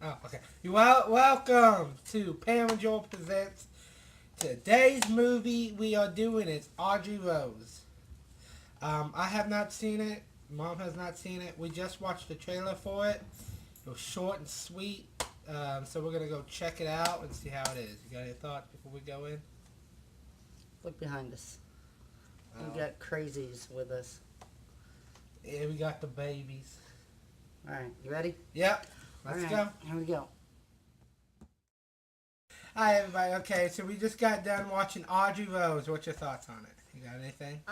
Oh, okay. Welcome to Pam and Joel Presents. Today's movie we are doing is Audrey Rose. I have not seen it. Mom has not seen it. We just watched the trailer for it. It was short and sweet. So we're going to go check it out and see how it is. You got any thoughts before we go in? Look behind us. Oh. We got crazies with us. Yeah, we got the babies. Alright, you ready? Yep. Let's go. Here we go. Hi, everybody. Okay, so we just got done watching Audrey Rose. What's your thoughts on it? You got anything?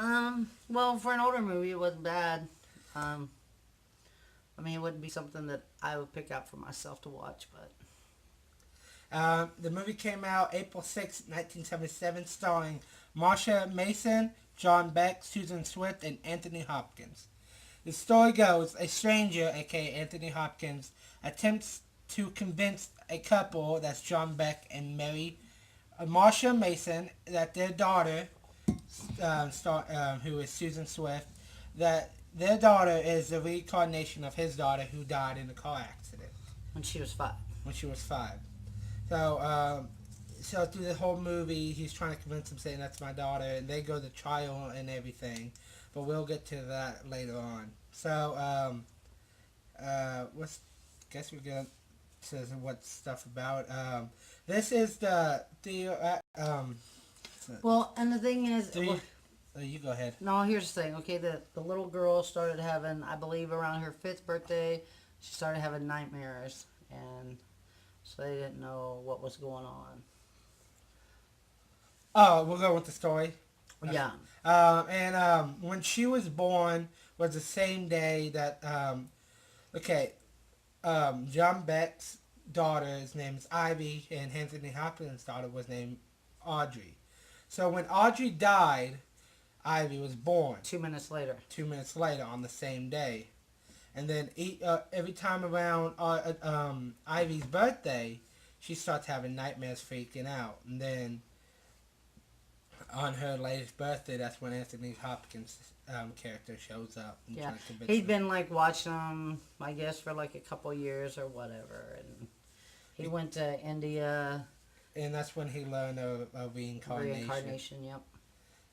Well, for an older movie, it wasn't bad. It wouldn't be something that I would pick out for myself to watch, but... The movie came out April 6, 1977, starring Marsha Mason, John Beck, Susan Swift, and Anthony Hopkins. The story goes, a stranger, aka Anthony Hopkins, attempts to convince a couple, that's John Beck and Mary Marsha Mason, that their daughter, who is Susan Swift, that their daughter is the reincarnation of his daughter who died in a car accident. When she was 5. When she was 5. So through the whole movie, he's trying to convince them, saying that's my daughter, and they go to trial and everything. But we'll get to that later on. So, guess we're going to what stuff about. This is well, and the thing is... you go ahead. No, here's the thing. Okay, the little girl started having, I believe around her 5th birthday, she started having nightmares. And so they didn't know what was going on. Oh, we'll go with the story. Yeah. When she was born was the same day that, John Beck's daughter's name is Ivy, and Anthony Hopkins' daughter was named Audrey. So when Audrey died, Ivy was born. 2 minutes later. 2 minutes later on the same day. And then every time around Ivy's birthday, she starts having nightmares, freaking out. And then on her latest birthday, that's when Anthony Hopkins' character shows up. And yeah, he'd been watching them, I guess, for a couple years or whatever. And he went to India. And that's when he learned of reincarnation. Reincarnation, yep.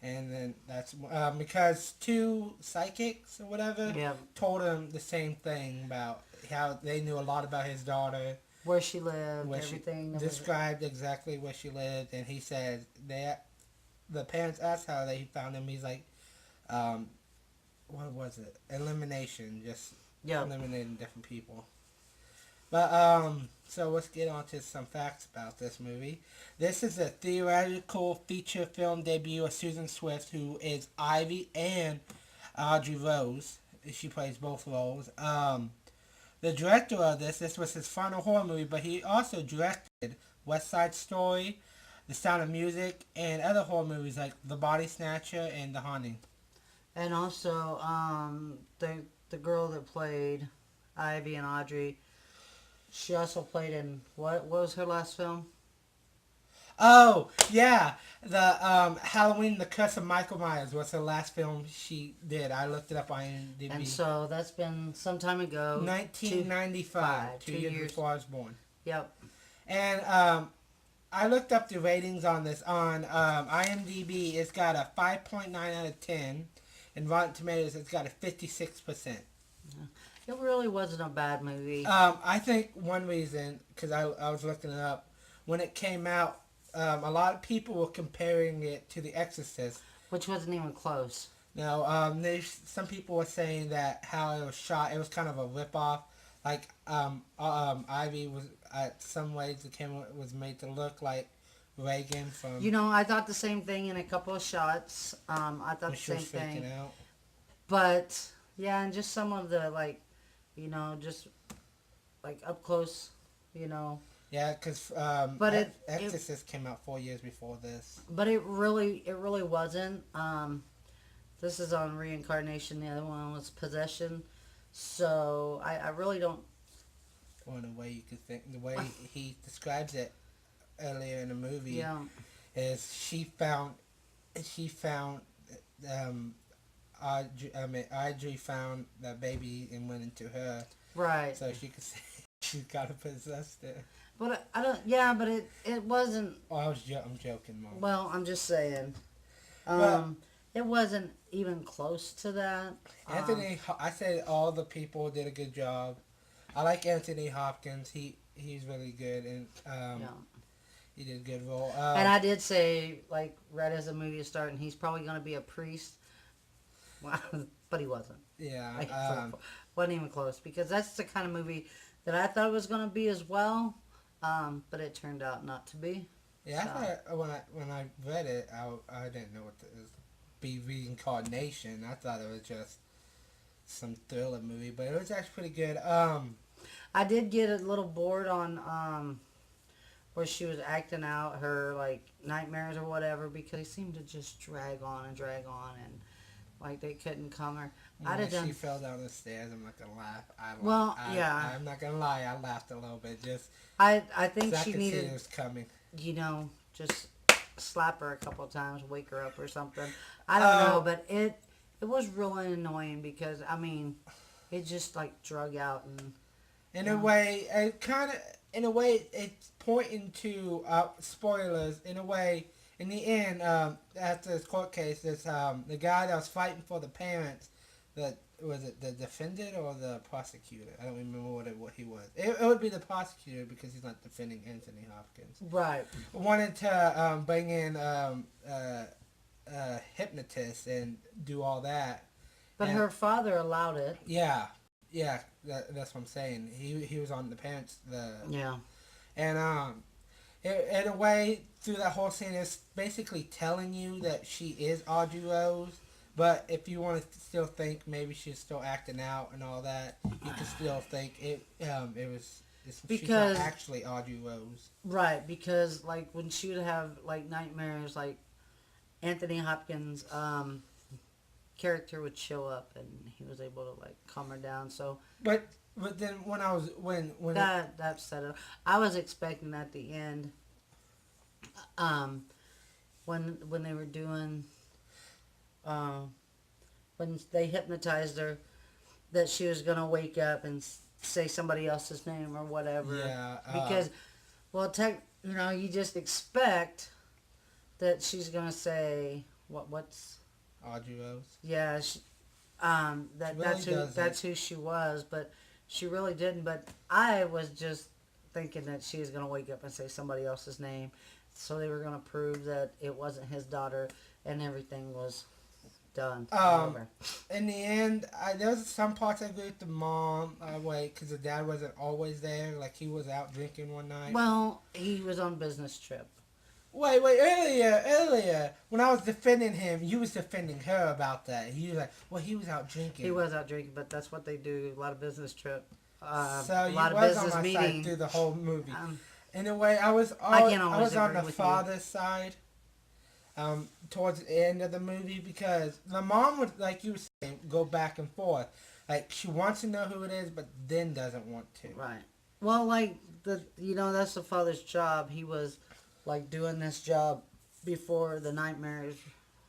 And then that's because 2 psychics or whatever told him the same thing about how they knew a lot about his daughter. Where she lived, everything. Described exactly where she lived, and he said the parents asked how they found him. He's like, what was it? Elimination, just eliminating different people. But, so let's get on to some facts about this movie. This is a theatrical feature film debut of Susan Swift, who is Ivy and Audrey Rose. She plays both roles. The director of this was his final horror movie, but he also directed West Side Story, The Sound of Music, and other horror movies like The Body Snatcher and The Haunting. And also, the girl that played Ivy and Audrey, she also played in, what was her last film? Oh, yeah. The Halloween, The Curse of Michael Myers was her last film she did. I looked it up on IMDb. And so that's been some time ago. 1995, 2 years before I was born. Yep. And I looked up the ratings on this. On IMDb, it's got a 5.9 out of 10. And Rotten Tomatoes, it's got a 56%. It really wasn't a bad movie. I think one reason, because I was looking it up, when it came out, a lot of people were comparing it to The Exorcist. Which wasn't even close. No, some people were saying that how it was shot, it was kind of a ripoff. Like, Ivy was, at some ways, was made to look like Reagan from... I thought the same thing in a couple of shots. I thought the same thing. Out. But, yeah, and just some of the, just, up close, Yeah, because Exorcist came out 4 years before this. But it really wasn't. This is on Reincarnation. The other one was Possession. So, I really don't... Well, the way you could think, the way he describes it earlier in the movie is she found Audrey found that baby and went into her. Right. So she could say she's got a possessed it. But I don't. Yeah, but it wasn't. Oh, I'm joking, Mom. Well, I'm just saying. But It wasn't even close to that. Anthony, I said all the people did a good job. I like Anthony Hopkins. He's really good, and Yeah. he did a good role. And I did say, like, right as the movie is starting, he's probably going to be a priest. Well, but he wasn't. Yeah. Like, wasn't even close, because that's the kind of movie that I thought it was going to be as well, but it turned out not to be. Yeah, So. I thought when I read it, I didn't know what it was. Be reincarnation. I thought it was just some thriller movie, but it was actually pretty good. I did get a little bored on where she was acting out her like nightmares or whatever, because they seemed to just drag on, and like they couldn't come her. She fell down the stairs. I'm not gonna laugh. Yeah. I'm not gonna lie. I laughed a little bit. Just I think I she could needed. see it was coming. Just slap her a couple of times, wake her up or something. I don't know, but it was really annoying, because I mean, it just like drug out, and in a way, it's pointing to spoilers. In a way, in the end, after this court case, this the guy that was fighting for the parents, was it the defendant or the prosecutor? I don't remember what he was. It would be the prosecutor, because he's not defending Anthony Hopkins. Right. Wanted to bring in hypnotist and do all that. But her father allowed it. Yeah, that's what I'm saying. He was on the parents. Yeah. And in a way, through that whole scene, it's basically telling you that she is Audrey Rose. But if you want to still think maybe she's still acting out and all that, you can still think she's not actually Audrey Rose. Right, because like when she would have like nightmares, like Anthony Hopkins' character would show up, and he was able to like calm her down. So, but then when I was when that set it. I was expecting at the end, when they were doing. When they hypnotized her, that she was gonna wake up and say somebody else's name or whatever. Yeah. Because, well, you just expect that she's gonna say what's Audrey Rose. Yeah. That's who she was, but she really didn't. But I was just thinking that she was gonna wake up and say somebody else's name, so they were gonna prove that it wasn't his daughter, and everything was done. In the end, there was some parts I agree with the mom. Because the dad wasn't always there. Like, he was out drinking one night. Well, he was on business trip. Wait, earlier, when I was defending him, you was defending her about that. He was like, well, he was out drinking. He was out drinking, but that's what they do. A lot of business trip. So you was on my side through the whole movie. In a way, I was on the father's side. Towards the end of the movie, because the mom would, like you were saying, go back and forth. Like, she wants to know who it is, but then doesn't want to. Right. Well, like, that's the father's job. He was, like, doing this job before the nightmares,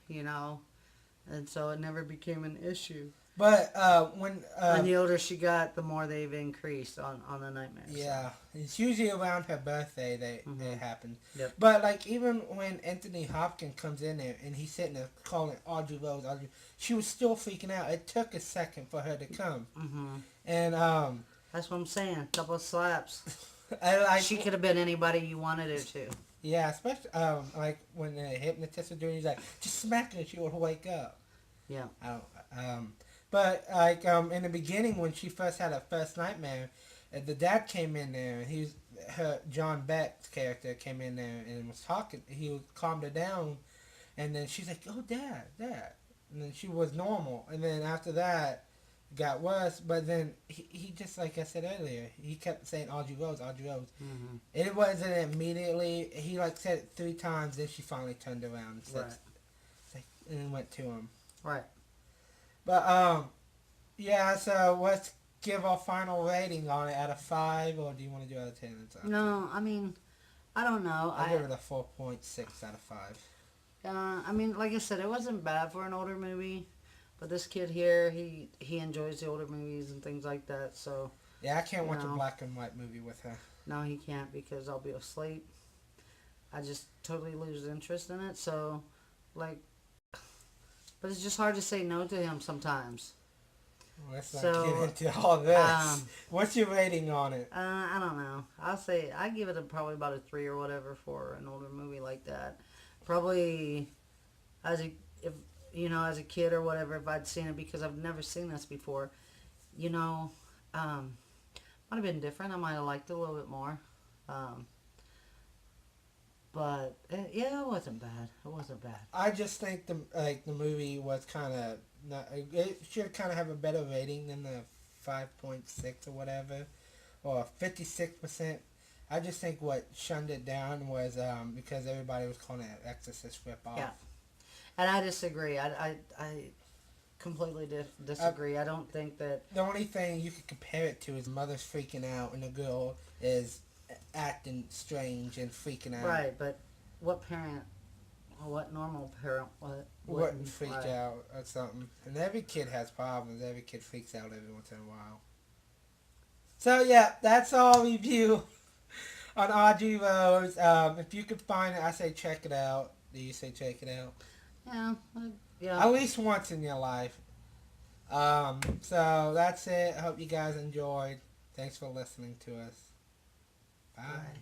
and so it never became an issue. But when the older she got, the more they've increased on the nightmares. Yeah, it's usually around her birthday they happen. Yep. But like, even when Anthony Hopkins comes in there and he's sitting there calling Audrey Rose, she was still freaking out. It took a second for her to come. Mm-hmm. And that's what I'm saying. A couple of slaps. She could have been anybody you wanted her to. Yeah, especially like when the hypnotist was doing, he's like, just smack her, she would wake up. Yeah. But like in the beginning, when she first had her first nightmare, the dad came in there, and John Beck's character came in there and was talking. He calmed her down, and then she's like, "Oh, Dad," and then she was normal. And then after that, it got worse. But then he just, like I said earlier, he kept saying Audrey Rose, Audrey Rose. Mm-hmm. It wasn't immediately. He like said it 3 times. Then she finally turned around and said, and went to him. Right. But yeah. So let's give our final rating on it out of 5, or do you want to do out of 10? No, I mean, I don't know. I'll give it a 4.6 out of 5. I mean, like I said, it wasn't bad for an older movie, but this kid here, he enjoys the older movies and things like that. So Yeah, I can't watch a black and white movie with her. No, he can't because I'll be asleep. I just totally lose interest in it. So, like, but it's just hard to say no to him sometimes. Let's not get into all this. What's your rating on it? I don't know. I give it probably about a 3 or whatever for an older movie like that. Probably as a kid or whatever, if I'd seen it, because I've never seen this before. Might have been different. I might have liked it a little bit more. But it wasn't bad. It wasn't bad. I just think the movie was kind of not. It should kind of have a better rating than the 5.6 or whatever, or 56%. I just think what shunned it down was because everybody was calling it an Exorcist ripoff. Yeah, and I disagree. I completely disagree. I don't think that the only thing you could compare it to is mother's freaking out and the girl is acting strange and freaking out. Right, but what normal parent wouldn't freak out or something? And every kid has problems. Every kid freaks out every once in a while. So yeah, that's our review on Audrey Rose. If you could find it, I say check it out. Do you say check it out? Yeah. At least once in your life. So that's it. I hope you guys enjoyed. Thanks for listening to us. Bye.